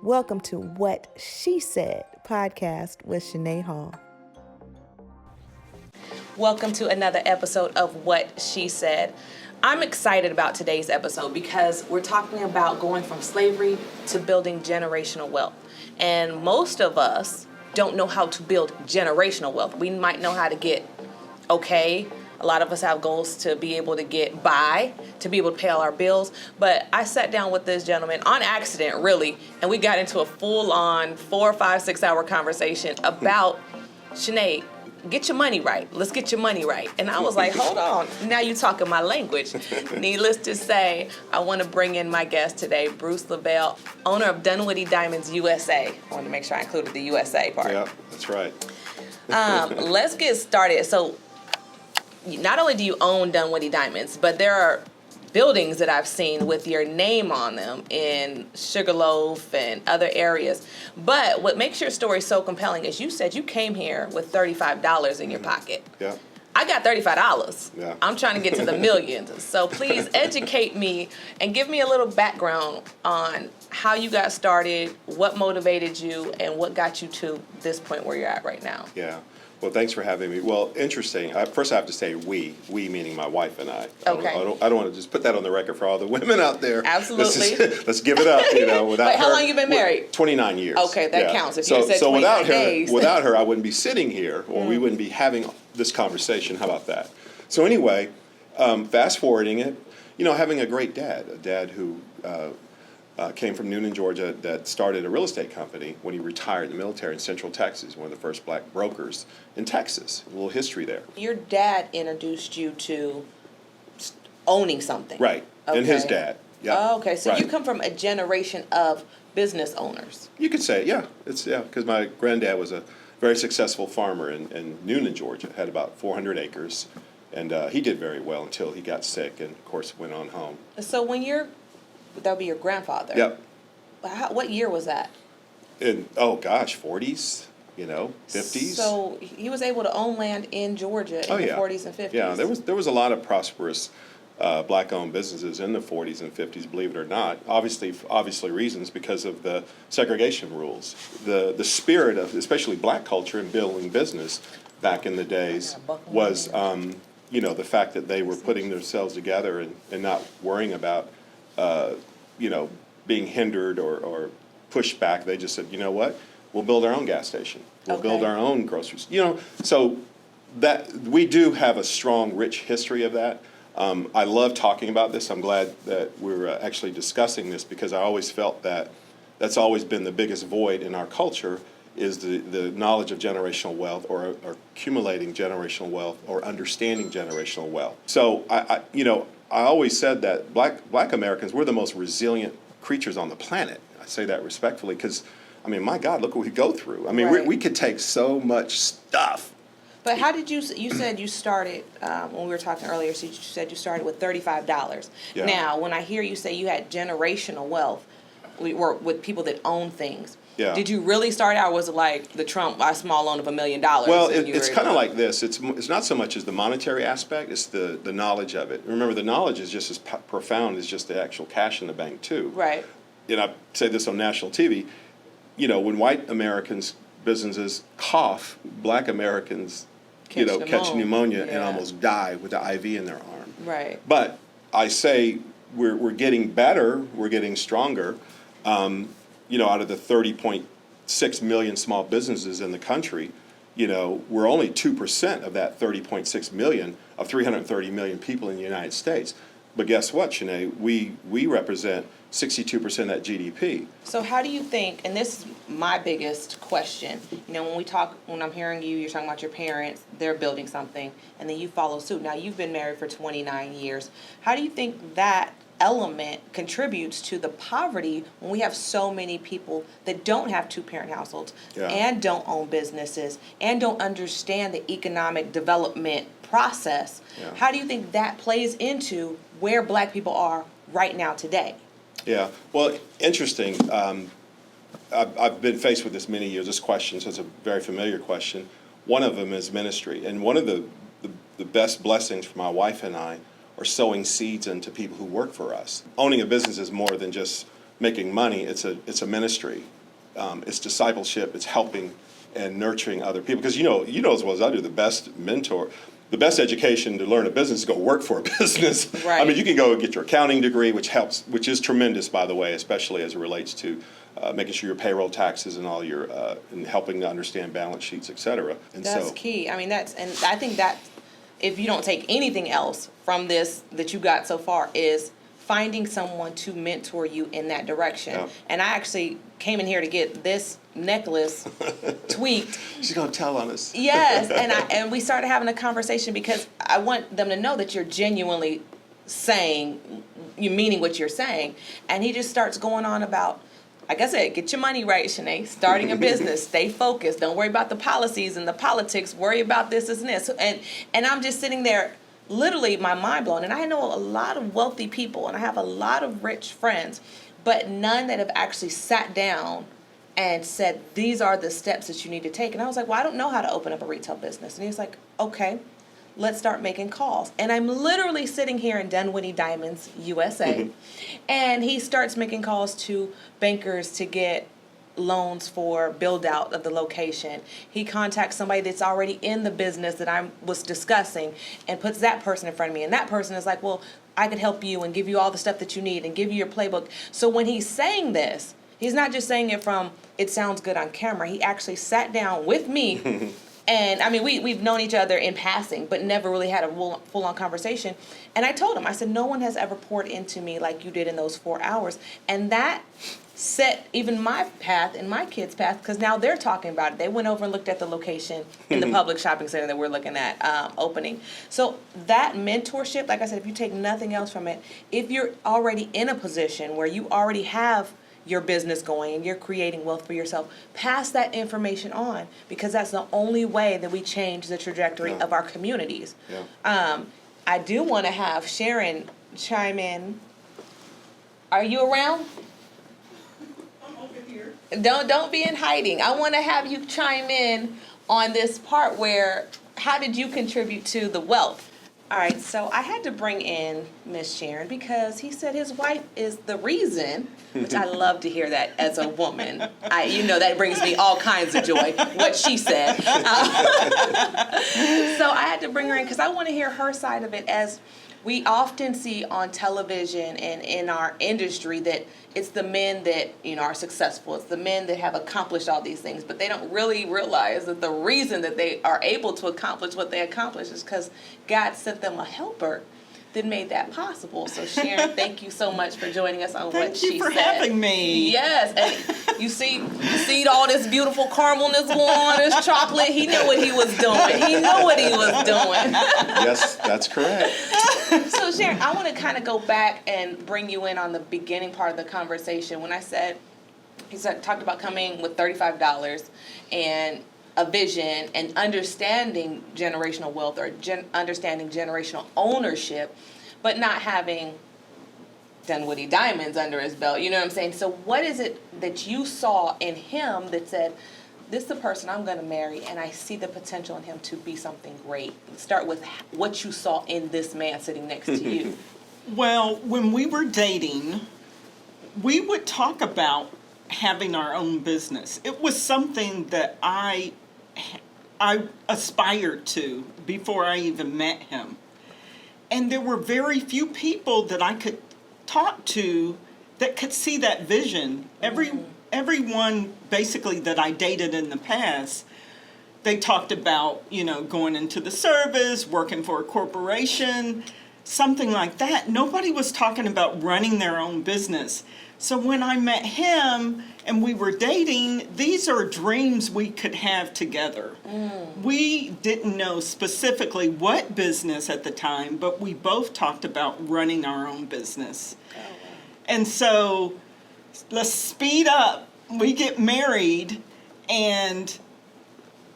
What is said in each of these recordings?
Welcome to What She Said podcast with Shanae Hall. Welcome to another episode of What She Said. I'm excited about today's episode because we're talking about going from slavery to building generational wealth. And most of us don't know how to build generational wealth. We might know how to get okay. A lot of us have goals to be able to get by, to be able to pay all our bills. But I sat down with this gentleman on accident, really, and we got into a full-on 4, 5, 6 hour conversation about, Shanae, get your money right. Let's get your money right. And I was like, hold on. Now you're talking my language. Needless to say, I want to bring in my guest today, Bruce Lavelle, owner of Dunwoody Diamonds, USA. I wanted to make sure I included the USA part. Yeah, that's right. Let's get started. So not only do you own Dunwoody Diamonds, but there are buildings that I've seen with your name on them in Sugarloaf and other areas. But what makes your story so compelling is you said you came here with $35 in your pocket. Yeah. I got $35. Yeah. I'm trying to get to the millions. So please educate me and give me a little background on how you got started, what motivated you, and what got you to this point where you're at right now. Yeah. Well, thanks for having me. Well, interesting. First, I have to say we meaning my wife and I. Okay. I don't want to just put that on the record for all the women out there. Absolutely. Let's give it up, without Wait, how her. long you been married? 29 years. Okay, that counts. If you said so 29 days. without her, I wouldn't be sitting here, or we wouldn't be having this conversation. How about that? So anyway, fast forwarding it, having a great dad, a dad who came from Noonan, Georgia, that started a real estate company when he retired in the military in Central Texas, one of the first black brokers in Texas. A little history there. Your dad introduced you to owning something. Right. Okay. And his dad. Yeah. Oh, okay. So right. you come from a generation of business owners. You could say, because my granddad was a very successful farmer in Noonan, Georgia, had about 400 acres, and he did very well until he got sick and, of course, went on home. So that would be your grandfather. Yep. What year was that? In, 40s, 50s. So he was able to own land in Georgia in the 40s and 50s. Yeah, there was a lot of prosperous black-owned businesses in the 40s and 50s, believe it or not. Obviously reasons because of the segregation rules. The spirit of, especially black culture in building business back in the days was, the fact that they were putting themselves together and not worrying about being hindered or pushed back. They just said, you know what, we'll build our own gas station. We'll build our own groceries. So that we do have a strong, rich history of that. I love talking about this. I'm glad that we're actually discussing this because I always felt that that's always been the biggest void in our culture is the knowledge of generational wealth or accumulating generational wealth or understanding generational wealth. So I always said that black Americans, we're the most resilient creatures on the planet. I say that respectfully because, my God, look what we go through. Right. We could take so much stuff. But how did you said you started, when we were talking earlier, so you said you started with $35. Yeah. Now, when I hear you say you had generational wealth, we work with people that own things. Yeah. Did you really start out, or was it like the Trump small loan of $1 million? Well, it's kind of like this. It's not so much as the monetary aspect, it's the knowledge of it. Remember, the knowledge is just as profound as just the actual cash in the bank, too. Right. I say this on national TV, when white Americans' businesses cough, black Americans, catch pneumonia and almost die with the IV in their arm. Right. But I say we're getting better, we're getting stronger. Out of the 30.6 million small businesses in the country, we're only 2% of that 30.6 million of 330 million people in the United States. But guess what, Shanae? We represent 62% of that GDP. So how do you think, and this is my biggest question, when I'm hearing you're talking about your parents, they're building something, and then you follow suit. Now, you've been married for 29 years. How do you think that element contributes to the poverty when we have so many people that don't have two-parent households and don't own businesses and don't understand the economic development process? Yeah. How do you think that plays into where black people are right now today? Yeah, well, interesting. I've been faced with this many years, this question, so it's a very familiar question. One of them is ministry, and one of the best blessings for my wife and I are sowing seeds into people who work for us. Owning a business is more than just making money. It's a ministry. It's discipleship. It's helping and nurturing other people. Because you know as well as I do, the best education to learn a business is go work for a business. Right. I mean, you can go get your accounting degree, which helps, which is tremendous, by the way, especially as it relates to making sure your payroll taxes and all your and helping to understand balance sheets, et cetera. And That's so key. I mean, and I think that if you don't take anything else from this that you got so far is finding someone to mentor you in that direction. Yeah. And I actually came in here to get this necklace tweaked. she's gonna tell on us. Yes, and we started having a conversation because I want them to know that you're genuinely you're meaning what you're saying. And he just starts going on about, like I said, get your money right, Shanae. Starting a business, stay focused. Don't worry about the policies and the politics. Worry about this and this. And I'm just sitting there, literally my mind blown. And I know a lot of wealthy people, and I have a lot of rich friends, but none that have actually sat down and said, these are the steps that you need to take. And I was like, well, I don't know how to open up a retail business. And he was like, okay, let's start making calls. And I'm literally sitting here in Dunwoody Diamonds, USA, and he starts making calls to bankers to get loans for build out of the location. He contacts somebody that's already in the business that I was discussing and puts that person in front of me. And that person is like, well, I could help you and give you all the stuff that you need and give you your playbook. So when he's saying this, he's not just saying it from, it sounds good on camera. He actually sat down with me. And I mean, we've known each other in passing, but never really had a full-on conversation. And I told him, I said, no one has ever poured into me like you did in those 4 hours. And that set even my path and my kids' path, because now they're talking about it. They went over and looked at the location in the public shopping center that we're looking at opening. So that mentorship, like I said, if you take nothing else from it, if you're already in a position where you already have your business going and you're creating wealth for yourself, pass that information on, because that's the only way that we change the trajectory of our communities. Yeah. I do want to have Sharon chime in. Are you around? I'm over here. Don't be in hiding. I want to have you chime in on this part where, how did you contribute to the wealth? All right, so I had to bring in Miss Sharon because he said his wife is the reason, which I love to hear that as a woman. That brings me all kinds of joy, what she said. So I had to bring her in because I want to hear her side of it, as we often see on television and in our industry that it's the men that are successful. It's the men that have accomplished all these things, but they don't really realize that the reason that they are able to accomplish what they accomplish is because God sent them a helper that made that possible. So Sharon, thank you so much for joining us on what she said. Thank you for having me. Yes, and you see all this beautiful caramelness going on, this chocolate. He knew what he was doing. He knew what he was doing. Yes, that's correct. So Sharon, I want to kind of go back and bring you in on the beginning part of the conversation when I said, talked about coming with $35 and a vision and understanding generational wealth or understanding generational ownership, but not having Dunwoody Diamonds under his belt. You know what I'm saying? So what is it that you saw in him that said, this is the person I'm going to marry, and I see the potential in him to be something great? Start with what you saw in this man sitting next to you. Well, when we were dating, we would talk about having our own business. It was something that I aspired to before I even met him. And there were very few people that I could talk to that could see that vision. Everyone basically that I dated in the past, they talked about, going into the service, working for a corporation, something like that. Nobody was talking about running their own business. So when I met him and we were dating, these are dreams we could have together. We didn't know specifically what business at the time, but we both talked about running our own business. Oh, wow. And so let's speed up. We get married, and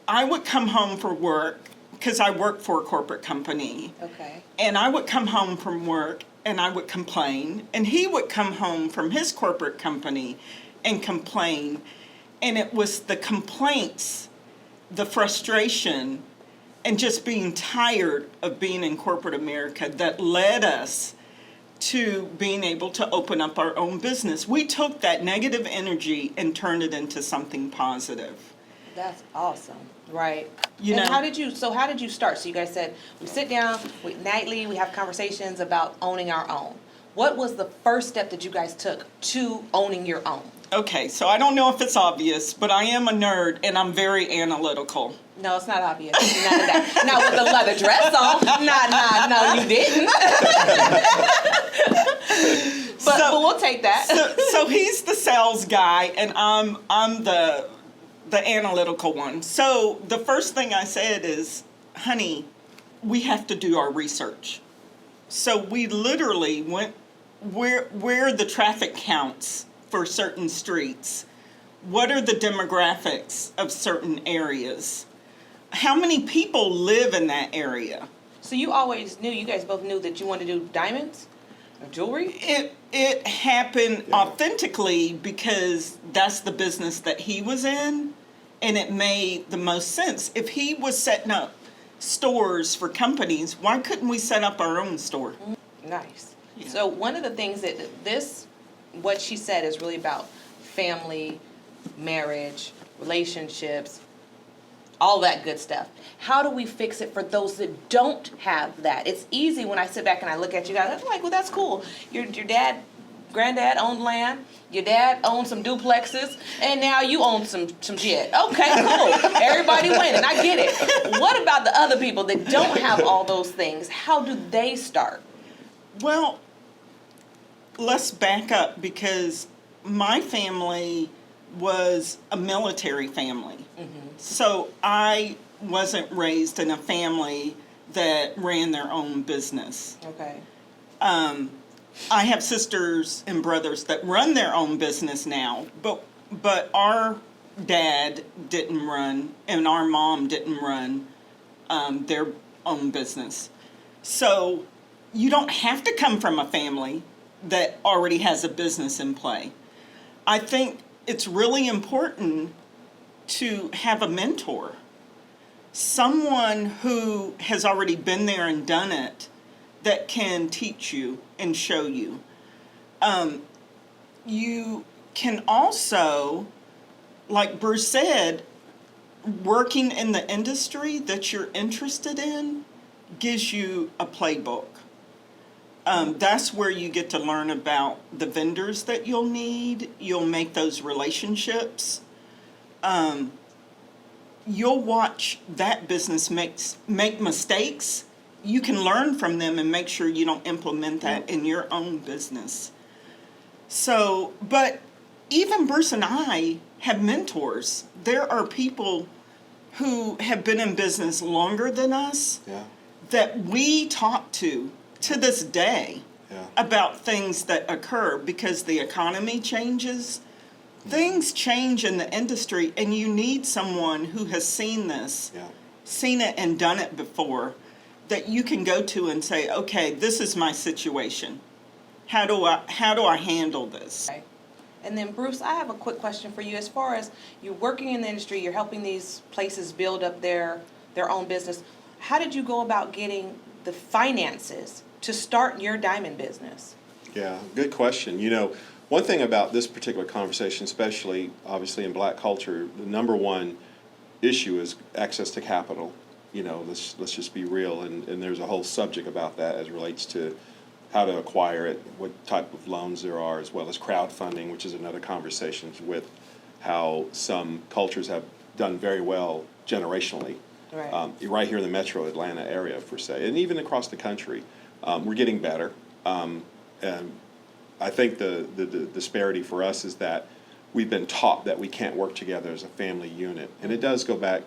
I would come home from work because I worked for a corporate company. Okay. And I would come home from work and I would complain, and he would come home from his corporate company and complain. And it was the complaints, the frustration, and just being tired of being in corporate America that led us to being able to open up our own business. We took that negative energy and turned it into something positive. That's awesome. Right. You and know, how did you start? So you guys said we sit down, nightly we have conversations about owning our own. What was the first step that you guys took to owning your own? Okay, so I don't know if it's obvious, but I am a nerd and I'm very analytical. No, it's not obvious. None of that. Not with the leather dress on. No, you didn't. but we'll take that. So he's the sales guy and I'm the analytical one. So the first thing I said is, honey, we have to do our research. So we literally went where the traffic counts for certain streets. What are the demographics of certain areas? How many people live in that area? So you guys both knew that you wanted to do diamonds or jewelry? It happened authentically because that's the business that he was in, and it made the most sense. If he was setting up stores for companies, why couldn't we set up our own store? Nice. Yeah. So one of the things that what she said is really about family, marriage, relationships, all that good stuff. How do we fix it for those that don't have that? It's easy when I sit back and I look at you guys, I'm like, well, that's cool. Your granddad owned land, your dad owned some duplexes, and now you own some shit. Okay, cool. Everybody winning. I get it. What about the other people that don't have all those things? How do they start? Well, let's back up because my family was a military family. Mm-hmm. So I wasn't raised in a family that ran their own business. Okay. I have sisters and brothers that run their own business now, but our dad didn't run and our mom didn't run their own business. So you don't have to come from a family that already has a business in play. I think it's really important to have a mentor, someone who has already been there and done it that can teach you and show you. You can also, like Bruce said, working in the industry that you're interested in gives you a playbook. That's where you get to learn about the vendors that you'll need. You'll make those relationships. You'll watch that business make mistakes. You can learn from them and make sure you don't implement that in your own business. So, but even Bruce and I have mentors. There are people who have been in business longer than us that we talk to this day about things that occur because the economy changes. Things change in the industry, and you need someone who has seen this, seen it and done it before, that you can go to and say, okay, this is my situation. How do I handle this? Okay. And then Bruce, I have a quick question for you. As far as you're working in the industry, you're helping these places build up their own business. How did you go about getting the finances to start your diamond business? Yeah, good question. You know, one thing about this particular conversation, especially obviously in Black culture, the number one issue is access to capital. You know, let's just be real, and there's a whole subject about that as it relates to how to acquire it, what type of loans there are, as well as crowdfunding, which is another conversation with how some cultures have done very well generationally. Right here in the metro Atlanta area, per se, and even across the country. We're getting better. And I think the disparity for us is that we've been taught that we can't work together as a family unit. And it does go back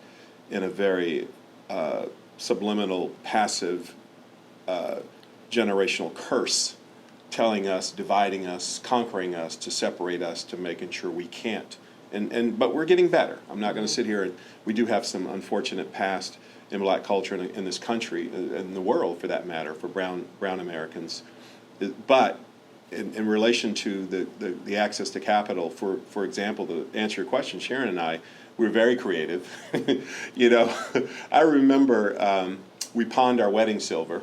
in a very subliminal, passive, generational curse, telling us, dividing us, conquering us, to separate us, to making sure we can't. But we're getting better. I'm not going to sit here, and we do have some unfortunate past in Black culture in this country, in the world for that matter, for brown Americans. But in relation to the access to capital, for example, to answer your question, Sharon and I, we're very creative. You know, I remember we pawned our wedding silver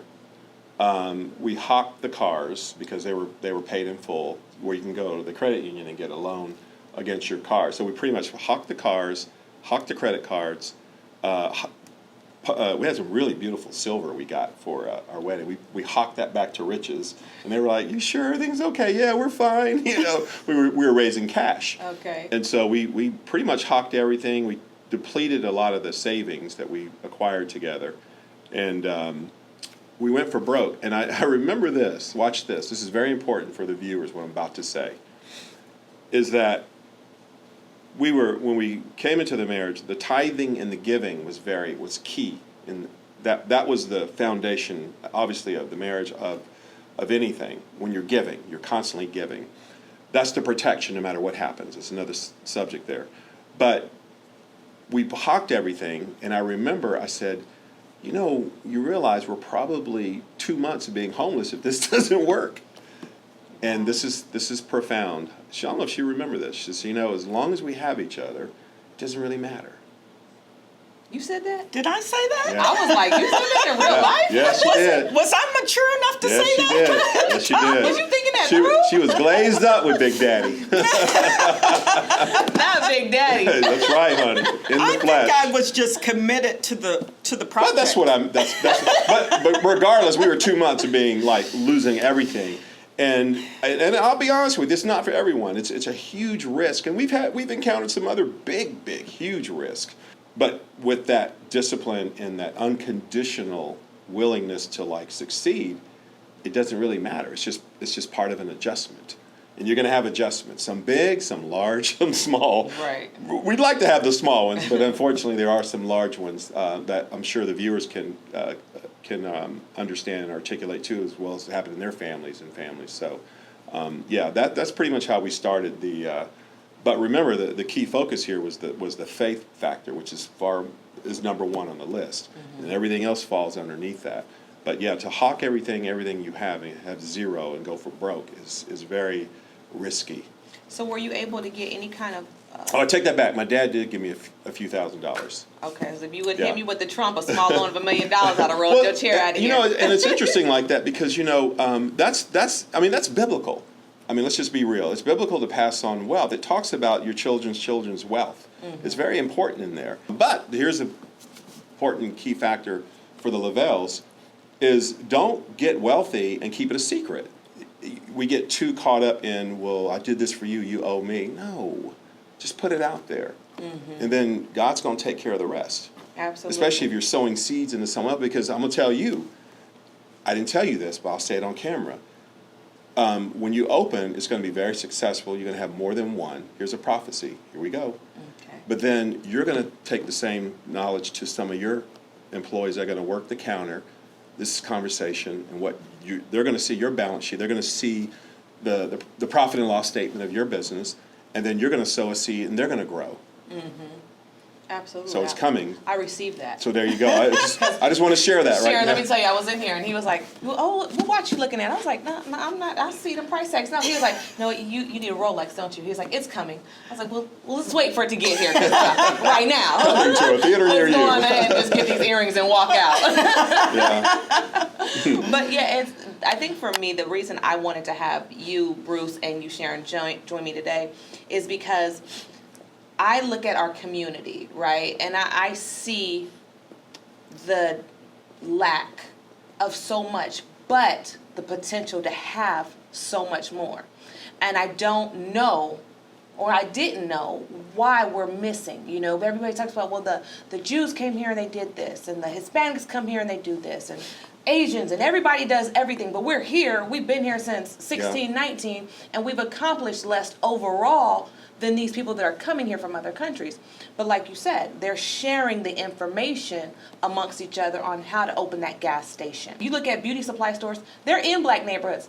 We hawked the cars because they were paid in full, where you can go to the credit union and get a loan against your car. So we pretty much hawked the cars, hawked the credit cards. We had some really beautiful silver we got for our wedding. We hawked that back to Riches, and they were like, "You sure everything's okay? Yeah, we're fine." You know, we were raising cash. Okay. And so we pretty much hawked everything. We depleted a lot of the savings that we acquired together, and we went for broke. And I remember this. Watch this. This is very important for the viewers. What I'm about to say is that when we came into the marriage, the tithing and the giving was key, and that was the foundation, obviously, of the marriage of anything. When you're giving, you're constantly giving. That's the protection, no matter what happens. It's another subject there, but we hawked everything, and I remember I said, you realize we're probably 2 months of being homeless if this doesn't work. And this is profound. I don't know if she remembered this. She says, as long as we have each other, it doesn't really matter. You said that? Did I say that? Yeah. I was like, you said that in real life? Yes, she did. Was I mature enough to Yes, say she that? did. Yes, she did. Was you thinking that through? She was glazed up with Big Daddy. Not Big Daddy. That's right, honey. In the I flesh. think I was just committed to the project. But that's what but regardless, we were 2 months of being like losing everything. And I'll be honest with you, it's not for everyone. It's a huge risk, and we've encountered some other big, huge risk. But with that discipline and that unconditional willingness to succeed, it doesn't really matter. It's just part of an adjustment. And you're going to have adjustments, some big, some large, some small. Right. We'd like to have the small ones, but unfortunately there are some large ones that I'm sure the viewers can understand and articulate too, as well as happen in their families. So, that's pretty much how we started but remember, the key focus here was the faith factor, which is number one on the list, and everything else falls underneath that. But to hawk everything you have and have zero and go for broke is very risky. So were you able to get any kind of... I take that back. My dad did give me a few $1,000s. Okay, so if you would hit me with the Trump, a small loan of $1 million, I'd have rolled your chair out of here. And it's interesting like that because, that's biblical. Let's just be real. It's biblical to pass on wealth. It talks about your children's wealth. It's very important in there. But here's an important key factor for the Lavelles is don't get wealthy and keep it a secret. We get too caught up in, well, I did this for you, you owe me. No, just put it out there. And then God's going to take care of the rest. Absolutely. Especially if you're sowing seeds into someone else, because I'm going to tell you, I didn't tell you this, but I'll say it on camera. When you open, it's going to be very successful. You're going to have more than one. Here's a prophecy. Here we go. Okay. But then you're going to take the same knowledge to some of your employees that are going to work the counter, this conversation, and they're going to see your balance sheet. They're going to see the profit and loss statement of your business, and then you're going to sow a seed, and they're going to grow. Absolutely. So it's coming. I received that. So there you go. I just want to share that Sharon, right now. let me tell you, I was in here and he was like, what you looking at? I was like, no, I'm not. I see the price tags. No, he was like, no, you need a Rolex, don't you? He was like, it's coming. I was like, well, let's wait for it to get here right now. Coming to a theater near Let's you. go on ahead and just get these earrings and walk out. Yeah. But I think for me, the reason I wanted to have you, Bruce, and you, Sharon, join me today is because I look at our community, right, and I see the lack of so much, but the potential to have so much more. And I don't know, or I didn't know, why we're missing. Everybody talks about, well, the Jews came here and they did this, and the Hispanics come here and they do this, and Asians, and everybody does everything, but we're here. We've been here since 1619, and we've accomplished less overall than these people that are coming here from other countries. But like you said, they're sharing the information amongst each other on how to open that gas station. You look at beauty supply stores, they're in black neighborhoods.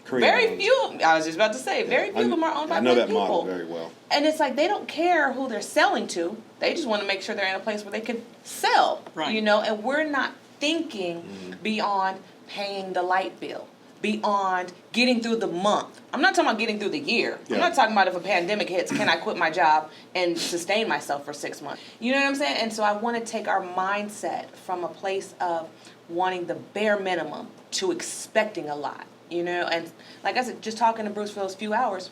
Very few, I was just about to say, very few of them are owned by black people. I know that model very well. And it's like they don't care who they're selling to. They just want to make sure they're in a place where they can sell, right. And we're not thinking beyond paying the light bill, beyond getting through the month. I'm not talking about getting through the year. Yeah. I'm not talking about if a pandemic hits, can I quit my job and sustain myself for 6 months? You know what I'm saying? And so I want to take our mindset from a place of wanting the bare minimum to expecting a lot, you know? And like I said, just talking to Bruce for those few hours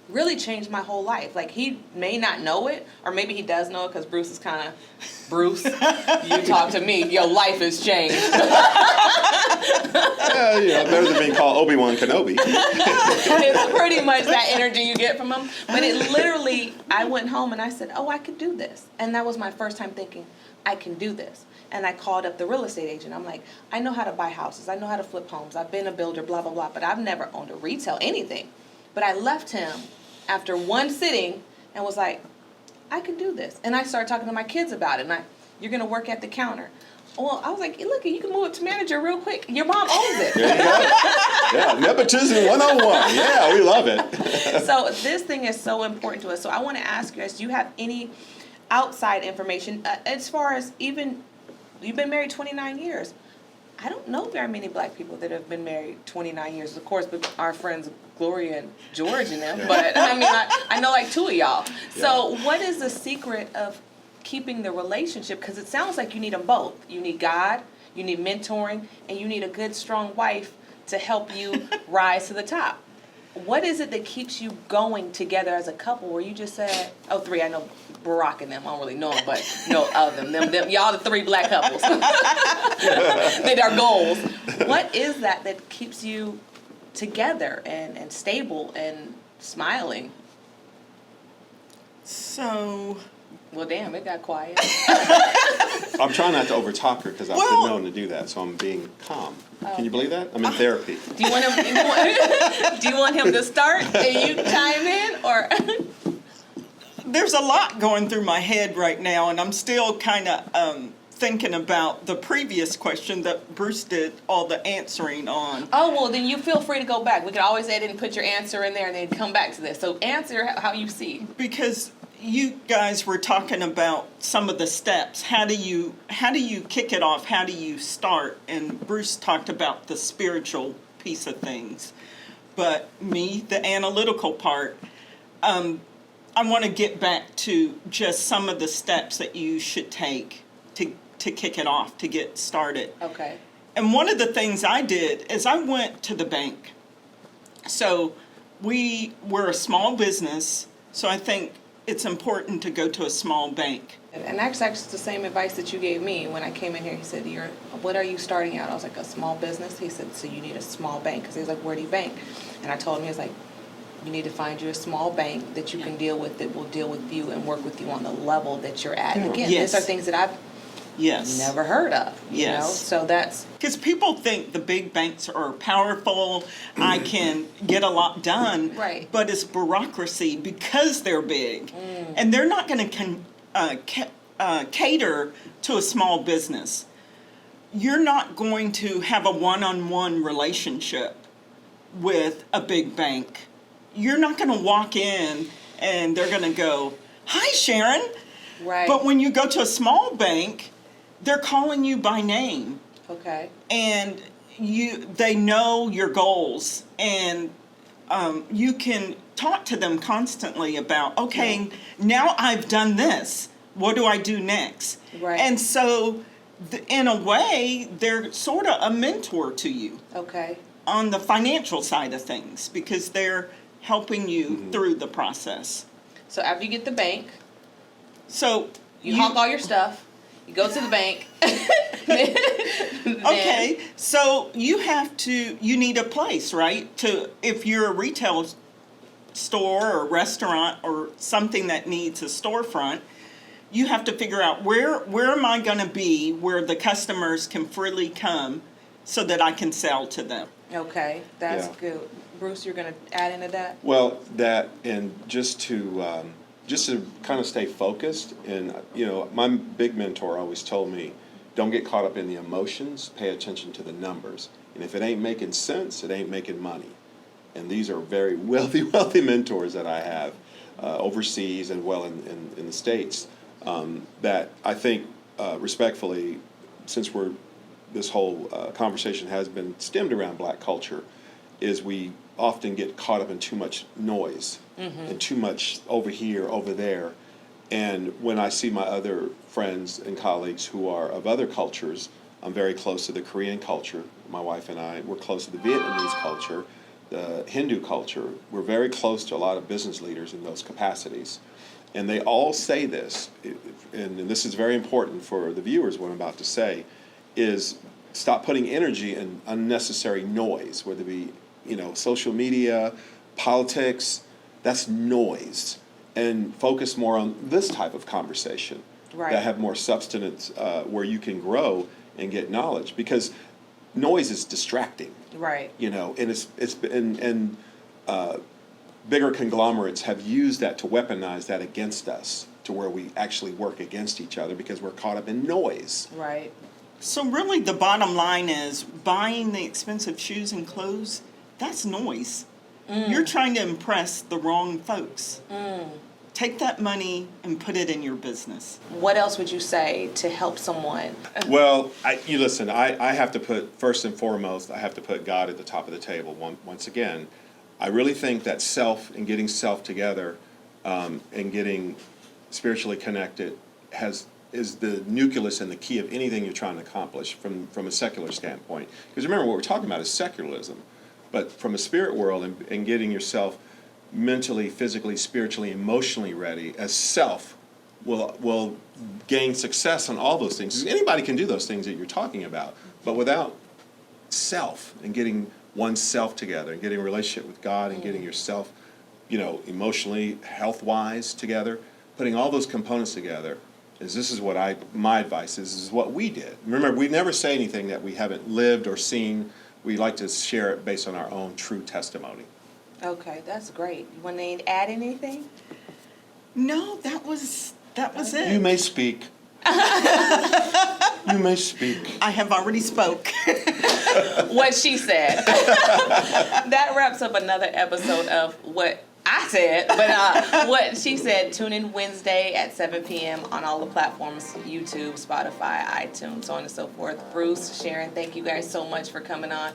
really changed my whole life. Like, he may not know it, or maybe he does know it because Bruce is kind of, Bruce, you talk to me, your life has changed. Yeah, better than being called Obi-Wan Kenobi. It's pretty much that energy you get from him. But it literally, I went home and I said, oh, I could do this. And that was my first time thinking, I can do this. And I called up the real estate agent. I'm like, I know how to buy houses. I know how to flip homes. I've been a builder, blah, blah, blah. But I've never owned a retail anything. But I left him after one sitting and was like, I can do this. And I started talking to my kids about it. And you're going to work at the counter. Well, I was like, look, you can move it to manager real quick. Your mom owns it. There you go. Yeah, nepotism 101. Yeah, we love it. So this thing is so important to us. So I want to ask you, do you have any outside information as far as even, you've been married 29 years. I don't know very many black people that have been married 29 years. Of course, but our friends Gloria and George and them. But I mean, I know like two of y'all. Yeah. So what is the secret of keeping the relationship? Because it sounds like you need them both. You need God, you need mentoring, and you need a good, strong wife to help you rise to the top. What is it that keeps you going together as a couple where you just said, oh, three, I know Barack and them, I don't really know them, but know of them. Them y'all the three black couples. That are goals. What is that keeps you together and stable and smiling? So... Well, damn, it got quiet. I'm trying not to overtalk her because I've been known to do that, so I'm being calm. Can you believe that? I'm in therapy. Do you want him? Do you want him to start and you chime in, or? There's a lot going through my head right now, and I'm still kind of thinking about the previous question that Bruce did all the answering on. Oh, well, then you feel free to go back. We can always edit and put your answer in there and then come back to this. So answer how you see. Because you guys were talking about some of the steps. How do you kick it off? How do you start? And Bruce talked about the spiritual piece of things. But me, the analytical part, I want to get back to just some of the steps that you should take to kick it off, to get started. Okay. And one of the things I did is I went to the bank. So we were a small business, so I think it's important to go to a small bank. And that's actually the same advice that you gave me when I came in here. He said, what are you starting out? I was like, a small business. He said, so you need a small bank. Because he was like, where do you bank? And I told him, he was like, you need to find you a small bank that you can deal with, that will deal with you and work with you on the level that you're at. And again, Yes. these are things that I've never heard of, you know? So that's... Because people think the big banks are powerful, I can get a lot done. Right. But it's bureaucracy because they're big. And they're not going to cater to a small business. You're not going to have a one-on-one relationship with a big bank. You're not going to walk in and they're going to go, hi, Sharon. Right. But when you go to a small bank, they're calling you by name. Okay. And they know your goals, and you can talk to them constantly about, okay, now I've done this. What do I do next? Right. And so, in a way, they're sort of a mentor to you. Okay. On the financial side of things, because they're helping you through the process. So after you get the bank, so you hawk all your stuff. You go to the bank. Okay, so you need a place, right? If you're a retail store or restaurant or something that needs a storefront, you have to figure out where am I going to be where the customers can freely come so that I can sell to them. Okay, that's good. Bruce, you're going to add into that? Well, that, and just to kind of stay focused, and my big mentor always told me, don't get caught up in the emotions, pay attention to the numbers. And if it ain't making sense, it ain't making money. And these are very wealthy mentors that I have overseas and in the States, that I think, respectfully, since this whole conversation has been stemmed around black culture, is we often get caught up in too much noise and too much over here, over there. And when I see my other friends and colleagues who are of other cultures, I'm very close to the Korean culture. My wife and I, we're close to the Vietnamese culture, the Hindu culture. We're very close to a lot of business leaders in those capacities. And they all say this, and this is very important for the viewers, what I'm about to say, is stop putting energy in unnecessary noise, whether it be, social media, politics, that's noise. And focus more on this type of conversation that have more substance, where you can grow and get knowledge, because noise is distracting. Right. And bigger conglomerates have used that to weaponize that against us, to where we actually work against each other because we're caught up in noise. Right. So really the bottom line is buying the expensive shoes and clothes, that's noise. You're trying to impress the wrong folks. Take that money and put it in your business. What else would you say to help someone? Well, I have to put, first and foremost, I have to put God at the top of the table. Once again, I really think that self and getting self together, and getting spiritually connected is the nucleus and the key of anything you're trying to accomplish from a secular standpoint. Because remember, what we're talking about is secularism. But from a spirit world and getting yourself mentally, physically, spiritually, emotionally ready as self will gain success on all those things. Anybody can do those things that you're talking about, but without self and getting oneself together and getting a relationship with God and getting yourself, emotionally, health-wise together, putting all those components together, this is what my advice is what we did. Remember, we never say anything that we haven't lived or seen. We like to share it based on our own true testimony. Okay, that's great. You want to add anything? No, that was it. You may speak. You may speak. I have already spoke. What she said. That wraps up another episode of What I Said, but what she said. Tune in Wednesday at 7 p.m. on all the platforms, YouTube, Spotify, iTunes, so on and so forth. Bruce, Sharon, thank you guys so much for coming on.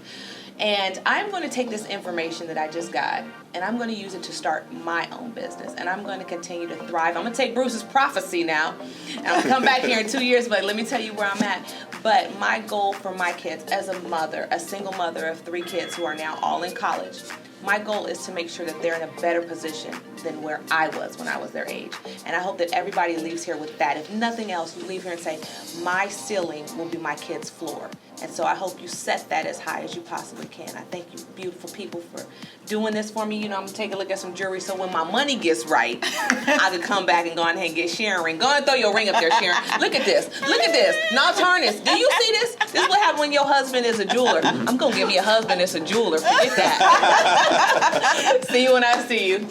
And I'm going to take this information that I just got, and I'm going to use it to start my own business. And I'm going to continue to thrive. I'm going to take Bruce's prophecy now, and I'm going to come back here in 2 years, but let me tell you where I'm at. But my goal for my kids as a mother, a single mother of 3 kids who are now all in college, my goal is to make sure that they're in a better position than where I was when I was their age. And I hope that everybody leaves here with that. If nothing else, you leave here and say, my ceiling will be my kid's floor. And so I hope you set that as high as you possibly can. I thank you, beautiful people, for doing this for me. I'm going to take a look at some jewelry so when my money gets right, I can come back and go ahead and get Sharon a ring. Go ahead and throw your ring up there, Sharon. Look at this. Look at this. Now turn this. Do you see this? This is what happens when your husband is a jeweler. I'm going to give me a husband that's a jeweler. Forget that. See you when I see you.